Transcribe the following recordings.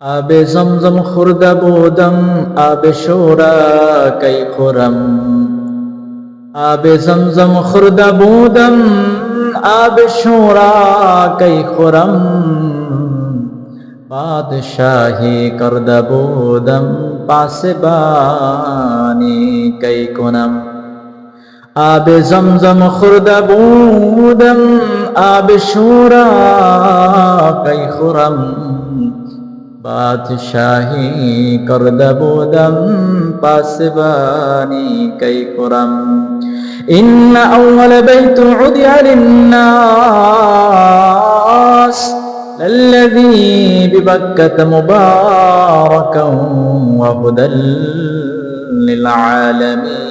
آب زمزم خورده بودم آب شورا کی خورم آب زمزم خورده بودم آب شورا کی خورم بادشاہی کرده بودم پاسبانی کی کنم آب زمزم خورده بودم آب شورا کی خورم بادشاہی کرده بودم پاسبانی کی کرم إن أول بيت عدي للناس الذي ببكة مباركا وهدى للعالمين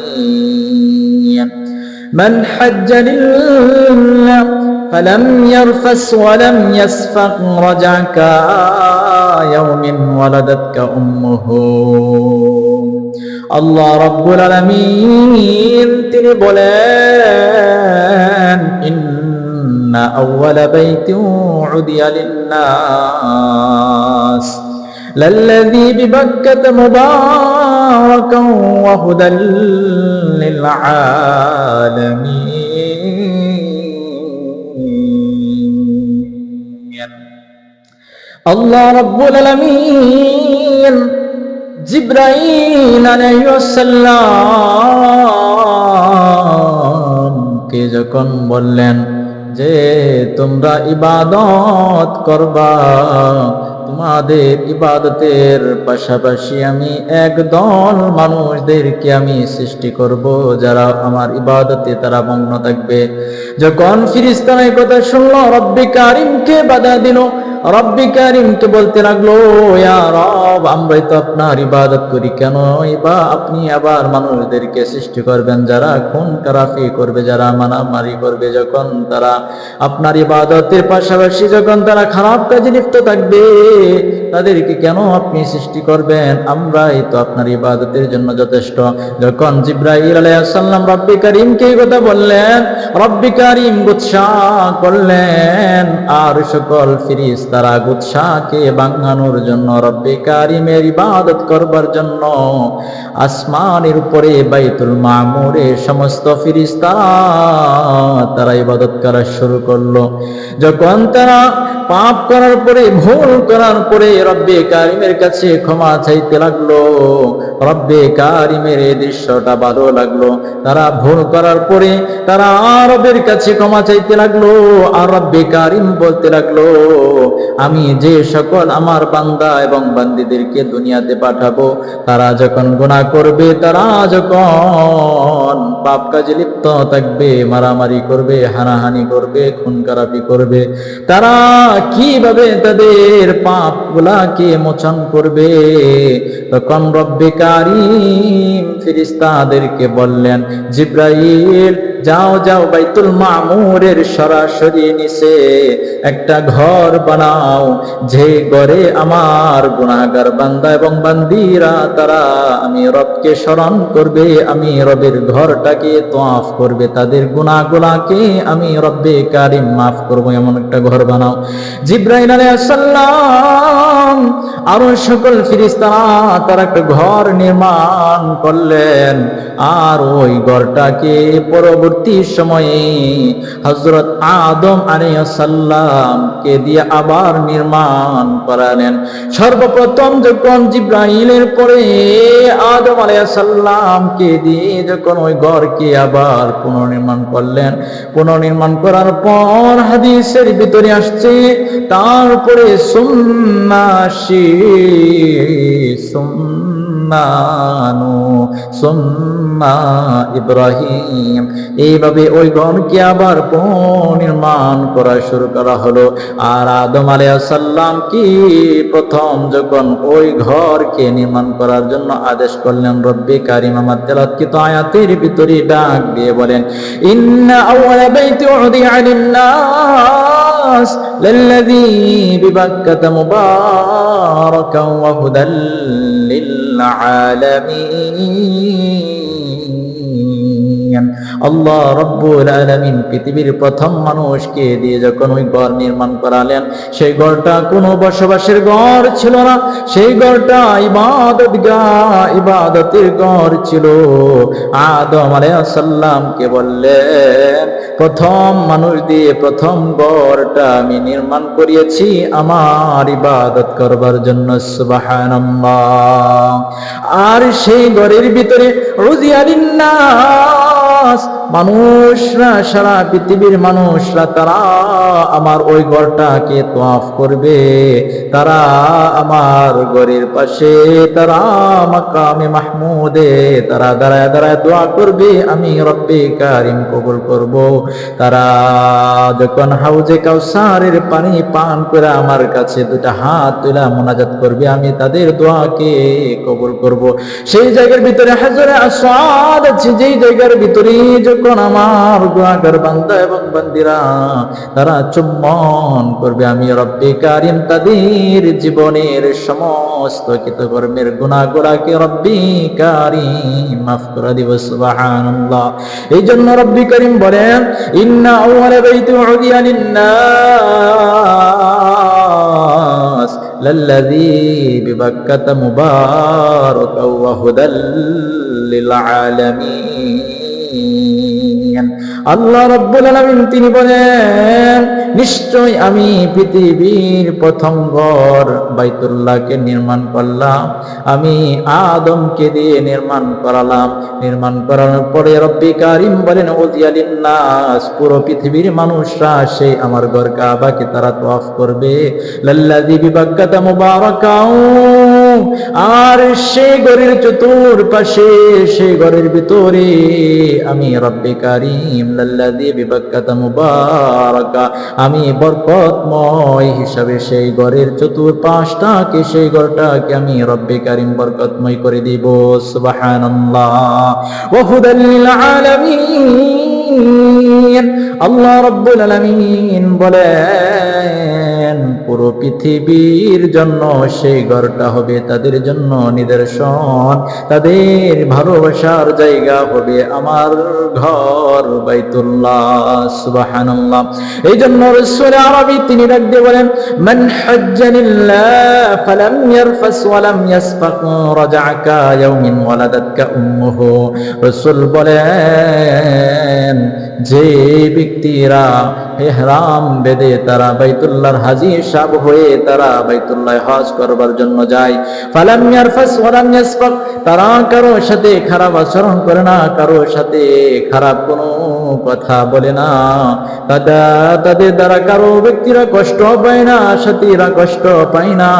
من حج لله فلم يرفث ولم يسفق رجع كيوم ولدتك أمه আল্লাহ রাব্বুল আলামিন তিনি বলেন ইন্না আউওয়ালা বাইতিন উদিয়া লিন-নাস লাল্লাযী বিবাক্কাতা মুবারাকান ওয়া হুদাল লিল-আলামিন আল্লাহ রাব্বুল আলামিন জিবরাইল আলাইহিস সালাম কে যখন বললেন যে তোমরা ইবাদত করবা, তোমাদের ইবাদতের পাশাপাশি আমি একদল মানুষদেরকে আমি সৃষ্টি করব যারা আমার ইবাদতে তারা মগ্ন থাকবে। যখন ফেরেশতারা এই কথা শুনলো, রব্বে কারীমকে বাধা দিল, রব্বে কারীমকে বলতে লাগলো, ইয়া রব, আমরাই তো আপনার ইবাদত করি, কেন বা আপনি আবার মানুষদেরকে সৃষ্টি করবেন যারা খুন খারাপি করবে, যারা মারামারি করবে, যখন তারা আপনার ইবাদতের পাশাপাশি যখন তারা খারাপ কাজে লিপ্ত থাকবে তাদেরকে কেন আপনি সৃষ্টি করবেন? আমরাই তো আপনার ইবাদতের জন্য যথেষ্ট। যখন জিবরাইল আলাইহিস সালাম রব্বে কারীমকে এই কথা বললেন, রব্বে কারীম গুচ্ছা করলেন, আর সকল ফেরেশতারা গুচ্ছাকে ভাঙানোর জন্য রব্বে কারীমের ইবাদত করবার জন্য আসমানের উপরে বাইতুল মামুরে সমস্ত ফেরেশতারা তারা ইবাদত করা শুরু করলো। যখন তারা পাপ করার পরে, ভুল করার পরে রব্বে কারীমের কাছে ক্ষমা চাইতে লাগলো, রব্বে কারীমের এই দৃশ্যটা ভালো লাগলো। তারা ভুল করার পরে তারা রবের কাছে ক্ষমা চাইতে লাগলো, আর রব্বে কারীম বলতে লাগলো, আমি যে সকল আমার বান্দা এবং বান্দীদেরকে দুনিয়াতে পাঠাবো তারা যখন গুনাহ করবে, তারা যখন পাপ কাজে লিপ্ত থাকবে, মারামারি করবে, হানাহানি করবে, খুন খারাপি করবে, তারা কিভাবে তাদের পাপ গুলাকে মোচন করবে? তখন রব্বে কারীম ফেরেশতাদেরকে বললেন, জিবরাইল যাও যাও বাইতুল মামুরের সরাসরি নিচে একটা ঘর বানাও, যে ঘরে আমার গুনাহগার বান্দা এবং বান্দীরা তারা আমি রবকে স্মরণ করবে, আমি রবের ঘরটাকে তওয়াফ করবে, তাদের গুনাহগুলাকে আমি রব্বে কারীম মাফ করব, এমন একটা ঘর বানাও। জিবরাইল আলাইহিস সালাম আর সকল ফেরেশতারা তারা একটা ঘর নির্মাণ করলেন, আর ওই ঘরটাকে পরবর্তী সময়ে হযরত আদম আলাইহিস সালামকে দিয়ে আবার নির্মাণ করালেন। সর্বপ্রথম যখন জিবরাইলের পরে আদম আলাইহিস সালামকে দিয়ে যখন ওই ঘরকে আবার পুনর্নির্মাণ করলেন, পুনর্নির্মাণ করার পর হাদিসের ভিতরে আসছে, তারপরে সুম্মা ইব্রাহিম, এইভাবে ওই ঘরকে আবার পুনর্নির্মাণ করা শুরু করা হলো। আর আদম আলাইহিস সালাম কি প্রথম যখন ওই ঘরকে নির্মাণ করার জন্য আদেশ করলেন, রব্বে কারীম আমার তেলাওয়াতকৃত আয়াতের ভিতরে ডাক দিয়ে বলেন, ইন্না আউওয়ালা বাইতি উদিয়া লিন-নাস লাল্লাযী বিবাক্কাতা মুবারাকান ওয়া হুদাল লিল-আলামিন। আল্লাহ রাব্বুল আলামিন পৃথিবীর প্রথম মানুষকে দিয়ে যখন ওই ঘর নির্মাণ করালেন, সেই ঘরটা কোনো বসবাসের ঘর ছিল না, সেই ঘরটা ইবাদতের ঘর ছিল। আদম আলাইহিস সালামকে বললেন, প্রথম মানুষ দিয়ে প্রথম ঘরটা আমি নির্মাণ করিয়েছি আমার ইবাদত করবার জন্য। সুবহানাল্লাহ। আর সেই ঘরের ভিতরে উযিয়া লিন-নাস, মানুষরা, সারা পৃথিবীর মানুষরা তারা আমার ওই ঘরটাকে তওয়াফ করবে, তারা আমার ঘরের পাশে, তারা মাকামে মাহমুদে তারা দাঁড়ায় দাঁড়ায় দোয়া করবে, আমি রব্বে কারিম কবুল করব। তারা যখন হাউজে কাউসারের পানি পান করে আমার কাছে দুটা হাত তুলে মুনাজাত করবে, আমি তাদের দোয়াকে কবুল করব। সেই জায়গার ভিতরে হাজরে আসওয়াদ আছে, যেই জায়গার ভিতরে যখন আমার গুনাহগার বান্দা এবং বান্দিরা তারা চুম্বন করবে, আমি রব্বে কারিম তাদের জীবনের সমস্ত কৃতকর্মের গুনাহগুলোকে রব্বে কারিম মাফ করে দিব। সুবহানাল্লাহ। এই জন্য রব্বে কারিম বলেন, ইন্না আউয়ালা বাইতি উযিয়া লিন-নাস লাল্লাযী বিবাক্কাতা মুবারাকাও ওয়া হুদাল লিল আলামিন। আল্লাহ রাব্বুল আলামিন তিনি বলেন, নিশ্চয় আমি পৃথিবীর প্রথম ঘর বাইতুল্লাহকে নির্মাণ করলাম, আমি আদমকে দিয়ে নির্মাণ করালাম। নির্মাণ করানোর পরে রব্বে কারিম বলেন, উযিয়া লিন-নাস, পুরো পৃথিবীর মানুষরা সেই আমার ঘর কাবাকে তারা তওয়াফ করবে। লাল্লাযী বিবাক্কাতা মুবারাকাও, আর সেই ঘরের চতুর্পাশে, সেই ঘরের ভিতরে আমি রব্বে কারিম লাল্লাযী বিবাক্কাতা মুবারাকা, আমি বরকতময় হিসাবে সেই ঘরের চতুর্পাশটাকে, সেই ঘরটাকে আমি রব্বে কারিম বরকতময় করে দিব। সুবহানাল্লাহ। ওয়া হুদাল লিল আলামিন। আল্লাহ রাব্বুল আলামিন বলেন, পুরো পৃথিবীর জন্য সেই ঘরটা হবে তাদের জন্য নিদর্শন, তাদের ভালোবাসার জায়গা হবে আমার ঘর বাইতুল্লাহ। সুবহানাল্লাহ। এই জন্য রাসূল আরবি তিনি ডাক দিয়ে বলেন, মান হাজ্জালিল্লাহ ফালাম ইয়ারফাস ওয়া লাম ইয়াসফাক রাজাআকা ইয়াউমিন ওয়ালাদাতকা উম্মুহু। রাসূল বলেন, যে ব্যক্তিরা ইহরাম বেঁধে তারা বাইতুল্লাহর হাজী সাহেব হয়ে তারা বাইতুল্লাহ হজ করবার জন্য যায়, ফালাম ইয়ারফাস ওয়া লাম ইয়াসফাক, তারা কারো সাথে খারাপ আচরণ করে না, কারো সাথে খারাপ কোনো কথা বলে না, তাদের দ্বারা কারো ব্যক্তিরা কষ্ট পায় না, সাথীরা কষ্ট পায় না।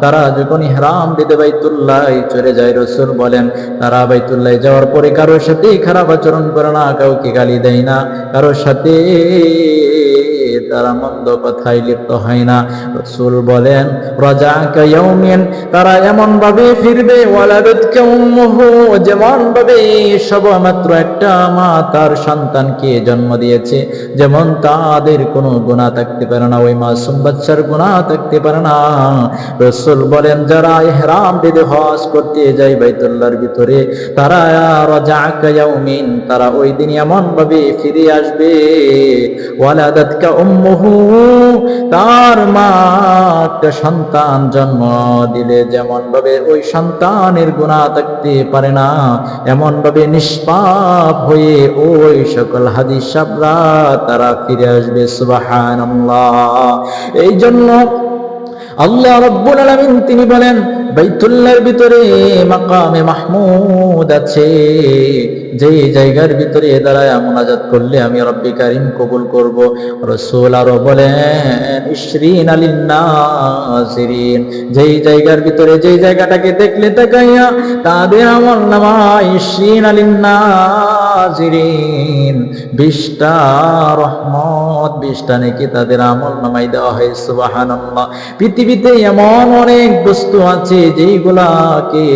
তারা যখন ইহরাম বেঁধে বাইতুল্লাহ চলে যায়, রাসূল বলেন, তারা বাইতুল্লাহ যাওয়ার পরে কারো সাথে খারাপ আচরণ করে না, কাউকে গালি দেয় না, কারো সাথে তারা মন্দ কথায় লিপ্ত হয় না। রাসূল বলেন, রাজাকা ইয়াউমিন, তারা এমন ভাবে ফিরবে, ওয়ালাদাতকা উম্মুহু, যেমন ভাবে সবেমাত্র একটা মা তার সন্তানকে জন্ম দিয়েছে, যেমন তাদের কোনো গুনাহ থাকতে পারে না, ওই মাসুম বাচ্চার গুনাহ থাকতে পারে না। রাসূল বলেন, যারা ইহরাম বেঁধে হজ করতে যায় বাইতুল্লাহর ভিতরে, তারা রাজাকা ইয়াউমিন, তারা ওই দিন এমন ভাবে ফিরে আসবে, ওয়ালাদাতকা উম্মুহু, তার মা একটা সন্তান জন্ম দিলে যেমন ভাবে ওই সন্তানের গুনাহ থাকতে পারে না, এমন ভাবে নিষ্পাপ হয়ে ওই সকল হাদিস সাবরা তারা ফিরে আসবে। সুবহানাল্লাহ। এই জন্য আল্লাহ রাব্বুল আলামিন তিনি বলেন, বাইতুল্লাহর ভিতরে মাকামে মাহমুদ আছে, যে জায়গার ভিতরে দাঁড়ায় মুনাজাত করলে আমি রব্বে কারিম কবুল করব। রাসূল আরো বলেন, ইশরিনা লিন-নাসিরিন, যেই জায়গার ভিতরে, যেই জায়গাটাকে দেখলে তাকাইয়া তাদের আমল নামায় ইশরিনা লিন-নাসিরিন, 20টা রহমত, 20টা নেকি তাদের আমল নামায় দেওয়া হয়। সুবহানাল্লাহ। পৃথিবীতে এমন অনেক বস্তু আছে যেইগুলাকে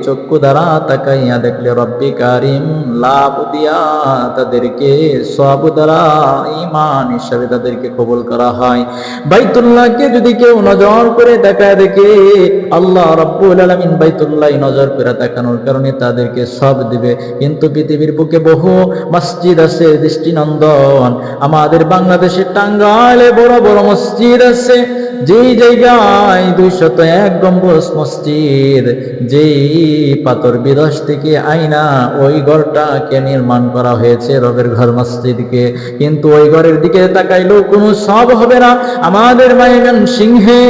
চক্ষু দ্বারা তাকাইয়া দেখলে রব্বে কারিম লাভ দিয়া তাদেরকে সওয়াব দ্বারা ঈমান হিসাবে তাদেরকে কবুল করা হয়। বাইতুল্লাহকে যদি কেউ নজর করে তাকায় দেখে, আল্লাহ রাব্বুল আলামিন বাইতুল্লাহ নজর করে তাকানোর কারণে তাদেরকে সব দিবে। কিন্তু পৃথিবীর বুকে বহু মসজিদ আছে দৃষ্টিনন্দন। আমাদের বাংলাদেশের টাঙ্গাইলে বড় বড় মসজিদ আছে, যেই জায়গায় 201 গম্বুজ মসজিদ, যেই পাথর বিদশ থেকে আইনা ওই ঘরটাকে নির্মাণ করা হয়েছে রবের ঘর মসজিদকে, কিন্তু ওই ঘরের দিকে তাকাইলেও কোনো সব হবে না। আমাদের মাইগান সিংহে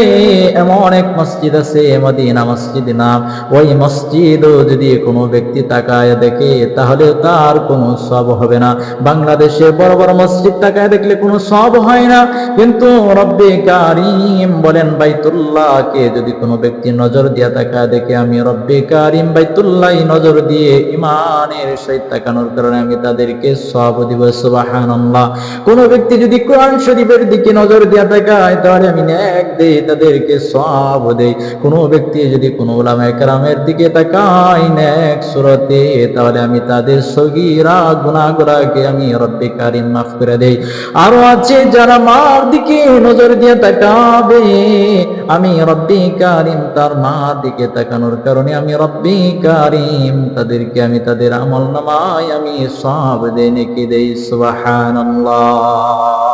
এমন এক মসজিদ আছে মদিনা মসজিদ নাম, ওই মসজিদও যদি কোনো ব্যক্তি তাকায় দেখে তাহলে তার কোনো সব হবে না। বাংলাদেশে বড় বড় মসজিদ তাকায় দেখলে কোনো সব হয় না, কিন্তু রব্বে কারিম বলেন বাইতুল্লাহকে যদি কোনো ব্যক্তি নজর দিয়া তাকায় দেখে, আমি রব্বে কারিম বাইতুল্লাহ নজর দিয়ে ইমানের সহিত তাকানোর কারণে আমি তাদেরকে সওয়াব দিব। সুবহানাল্লাহ। কোনো ব্যক্তি যদি কোরআন শরীফের দিকে নজর দিয়া তাকায় তাহলে আমি নেক দেই, তাদেরকে সওয়াব দেই। কোনো ব্যক্তি যদি কোনো উলামায়ে কেরামের দিকে তাকায় নেক সুরতে, তাহলে আমি তাদের সগীরা গুনাহগুলোকে আমি রব্বে কারিম মাফ করে দেই। আরো আছে যারা মার দিকে নজর দিয়ে তাকাবে, আমি রব্বে কারিম তার মার দিকে তাকানোর কারণে আমি রব্বে কারিম তাদেরকে আমি তাদের আমল নামায় আমি সওয়াব দেই, নেকি দেই। সুবহানাল্লাহ।